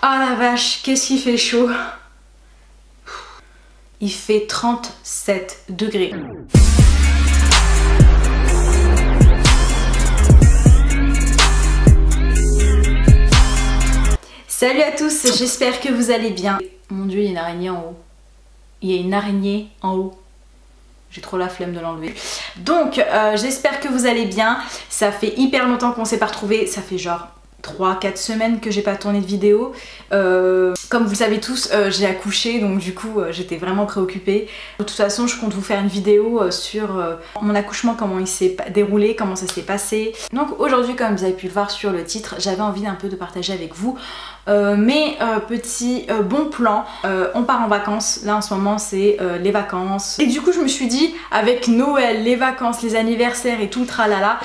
Ah la vache, qu'est-ce qu'il fait chaud. Il fait 37 degrés. Salut à tous, j'espère que vous allez bien. Mon dieu, il y a une araignée en haut. Il y a une araignée en haut. J'ai trop la flemme de l'enlever. Donc, j'espère que vous allez bien. Ça fait hyper longtemps qu'on s'est pas retrouvés. Ça fait genre 3-4 semaines que j'ai pas tourné de vidéo. Comme vous le savez tous, j'ai accouché, donc du coup j'étais vraiment préoccupée. De toute façon, je compte vous faire une vidéo sur mon accouchement, comment il s'est déroulé, comment ça s'est passé. Donc aujourd'hui, comme vous avez pu le voir sur le titre, j'avais envie un peu de partager avec vous mes petits bons plans. On part en vacances, là en ce moment c'est les vacances. Et du coup je me suis dit, avec Noël, les vacances, les anniversaires et tout le tralala,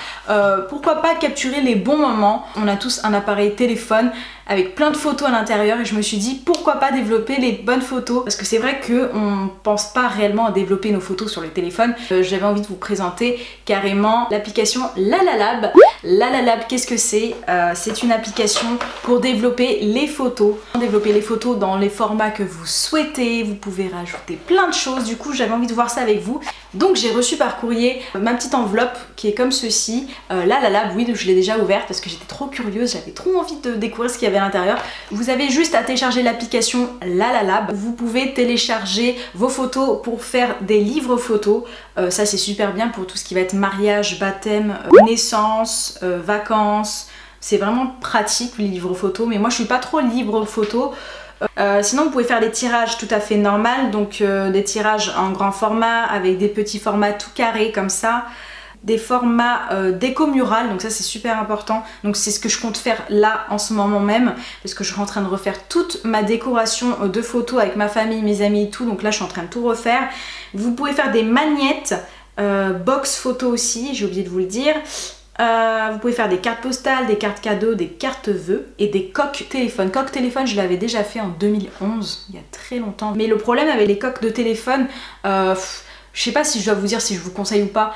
pourquoi pas capturer les bons moments. On a tous un appareil téléphone avec plein de photos à l'intérieur et je me suis dit pourquoi pas développer les bonnes photos, parce que c'est vrai qu'on pense pas réellement à développer nos photos sur le téléphone. J'avais envie de vous présenter carrément l'application Lalalab. Lalalab, qu'est-ce que c'est? C'est une application pour développer les photos. Développer les photos dans les formats que vous souhaitez, vous pouvez rajouter plein de choses. Du coup j'avais envie de voir ça avec vous. Donc j'ai reçu par courrier ma petite enveloppe qui est comme ceci. Lalalab, oui, je l'ai déjà ouverte parce que j'étais trop curieuse, j'avais trop envie de découvrir ce qu'il y avait à l'intérieur. Vous avez juste à télécharger l'application Lalalab. Vous pouvez télécharger vos photos pour faire des livres photos. Ça c'est super bien pour tout ce qui va être mariage, baptême, naissance, vacances. C'est vraiment pratique les livres photos, mais moi je suis pas trop livre photo. Sinon vous pouvez faire des tirages tout à fait normaux, donc des tirages en grand format avec des petits formats tout carrés comme ça. Des formats déco mural, donc ça c'est super important. Donc c'est ce que je compte faire là en ce moment même, parce que je suis en train de refaire toute ma décoration de photos avec ma famille, mes amis et tout. Donc là je suis en train de tout refaire. Vous pouvez faire des magnettes, box photo aussi, j'ai oublié de vous le dire. Vous pouvez faire des cartes postales, des cartes cadeaux, des cartes vœux et des coques téléphone. Coques téléphone, je l'avais déjà fait en 2011, il y a très longtemps. Mais le problème avec les coques de téléphone, je sais pas si je dois vous dire si je vous conseille ou pas.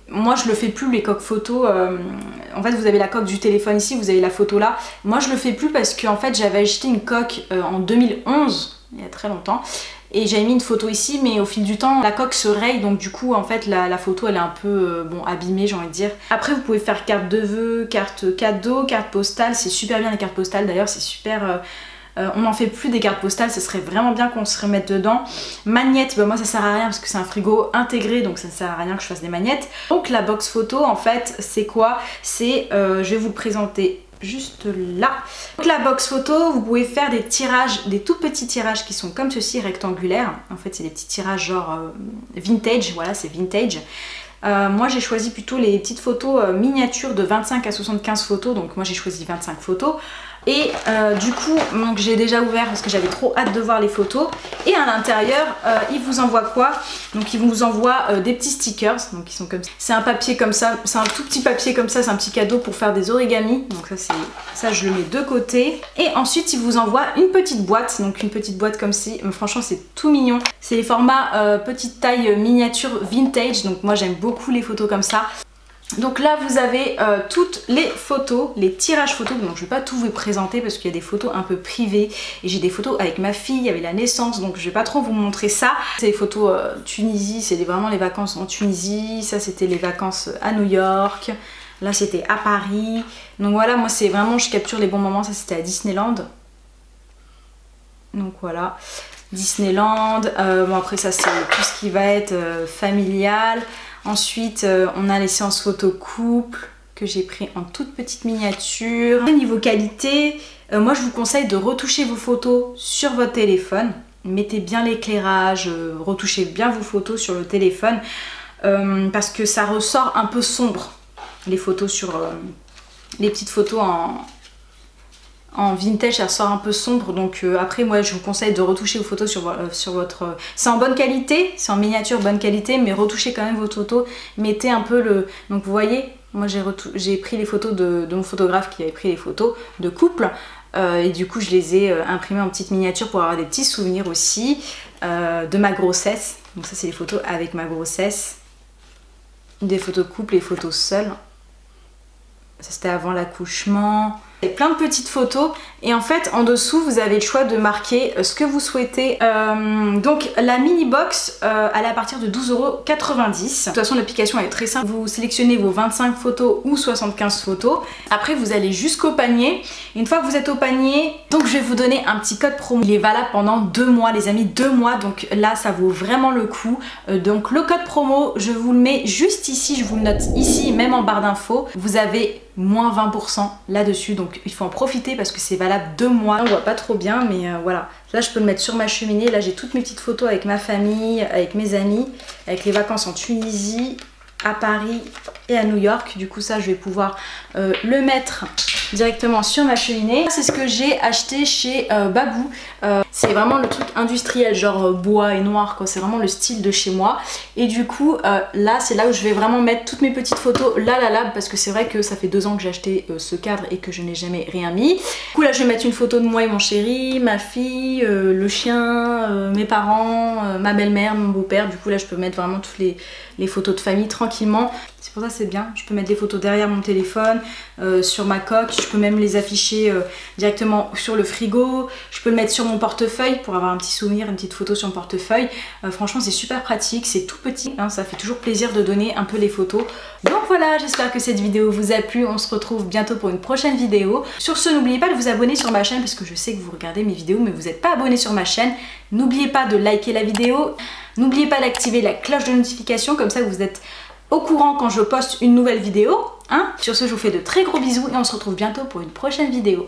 Moi je le fais plus, les coques photos. En fait vous avez la coque du téléphone ici, vous avez la photo là. Moi je le fais plus parce que en fait j'avais acheté une coque en 2011, il y a très longtemps. Et j'avais mis une photo ici, mais au fil du temps la coque se raye, donc du coup en fait la photo elle est un peu bon, abîmée, j'ai envie de dire. Après vous pouvez faire carte de vœux, carte cadeau, carte postale. C'est super bien les cartes postales d'ailleurs, c'est super... on n'en fait plus des cartes postales, ce serait vraiment bien qu'on se remette dedans. Magnettes, bah moi ça sert à rien parce que c'est un frigo intégré, donc ça ne sert à rien que je fasse des magnettes. Donc la box photo en fait c'est quoi? C'est, je vais vous le présenter juste là. Donc la box photo, vous pouvez faire des tirages, des tout petits tirages qui sont comme ceci, rectangulaires. En fait c'est des petits tirages genre vintage, voilà c'est vintage. Moi j'ai choisi plutôt les petites photos miniatures de 25 à 75 photos, donc moi j'ai choisi 25 photos. Et du coup, j'ai déjà ouvert parce que j'avais trop hâte de voir les photos. Et à l'intérieur, il vous envoie quoi? Donc il vous envoie des petits stickers, donc ils sont comme ça. C'est un papier comme ça, c'est un tout petit papier comme ça, c'est un petit cadeau pour faire des origamis. Donc ça je le mets de côté. Et ensuite il vous envoie une petite boîte, donc une petite boîte comme ci. Franchement c'est tout mignon. C'est les formats petite taille miniature vintage, donc moi j'aime beaucoup les photos comme ça. Donc là vous avez toutes les photos, les tirages photos. Donc je vais pas tout vous présenter parce qu'il y a des photos un peu privées. Et j'ai des photos avec ma fille, avec la naissance, donc je vais pas trop vous montrer ça. C'est les photos Tunisie, c'est vraiment les vacances en Tunisie. Ça c'était les vacances à New York. Là c'était à Paris. Donc voilà, moi c'est vraiment, je capture les bons moments. Ça c'était à Disneyland. Donc voilà, Disneyland. Bon après ça c'est tout ce qui va être familial. Ensuite, on a les séances photo couple que j'ai pris en toute petite miniature. Niveau qualité, moi je vous conseille de retoucher vos photos sur votre téléphone. Mettez bien l'éclairage, retouchez bien vos photos sur le téléphone parce que ça ressort un peu sombre. Les photos sur les petites photos en vintage, ça ressort un peu sombre, donc après moi je vous conseille de retoucher vos photos sur votre... C'est en bonne qualité, c'est en miniature bonne qualité, mais retouchez quand même votre photo, mettez un peu le... Donc vous voyez, moi j'ai pris les photos de mon photographe qui avait pris les photos de couple, et du coup je les ai imprimées en petite miniature pour avoir des petits souvenirs aussi de ma grossesse. Donc ça c'est les photos avec ma grossesse, des photos couple et photos seules. Ça c'était avant l'accouchement. Il y a plein de petites photos et en fait en dessous vous avez le choix de marquer ce que vous souhaitez. Donc la mini box elle est à partir de 12,90 €. De toute façon l'application est très simple, vous sélectionnez vos 25 photos ou 75 photos. Après vous allez jusqu'au panier. Une fois que vous êtes au panier, donc je vais vous donner un petit code promo. Il est valable pendant 2 mois les amis, 2 mois, donc là ça vaut vraiment le coup. Donc le code promo je vous le mets juste ici, je vous le note ici, même en barre d'infos. Vous avez moins 20% là-dessus, donc il faut en profiter parce que c'est valable 2 mois. On voit pas trop bien mais voilà, là je peux le mettre sur ma cheminée. Là j'ai toutes mes petites photos avec ma famille, avec mes amis, avec les vacances en Tunisie, à Paris et à New York. Du coup ça je vais pouvoir le mettre directement sur ma cheminée. C'est ce que j'ai acheté chez Babou. C'est vraiment le truc industriel, genre bois et noir quoi. C'est vraiment le style de chez moi. Et du coup là c'est là où je vais vraiment mettre toutes mes petites photos là parce que c'est vrai que ça fait 2 ans que j'ai acheté ce cadre et que je n'ai jamais rien mis. Du coup là je vais mettre une photo de moi et mon chéri, ma fille, le chien, mes parents, ma belle-mère, mon beau-père. Du coup là je peux mettre vraiment toutes les photos de famille tranquillement. C'est pour ça c'est bien, je peux mettre des photos derrière mon téléphone, sur ma coque, je peux même les afficher directement sur le frigo, je peux le mettre sur mon portefeuille pour avoir un petit souvenir, une petite photo sur mon portefeuille. Franchement c'est super pratique, c'est tout petit, hein, ça fait toujours plaisir de donner un peu les photos. Donc voilà, j'espère que cette vidéo vous a plu, on se retrouve bientôt pour une prochaine vidéo. Sur ce, n'oubliez pas de vous abonner sur ma chaîne parce que je sais que vous regardez mes vidéos mais vous n'êtes pas abonné sur ma chaîne. N'oubliez pas de liker la vidéo, n'oubliez pas d'activer la cloche de notification, comme ça vous êtes au courant quand je poste une nouvelle vidéo. Hein. Sur ce, je vous fais de très gros bisous et on se retrouve bientôt pour une prochaine vidéo.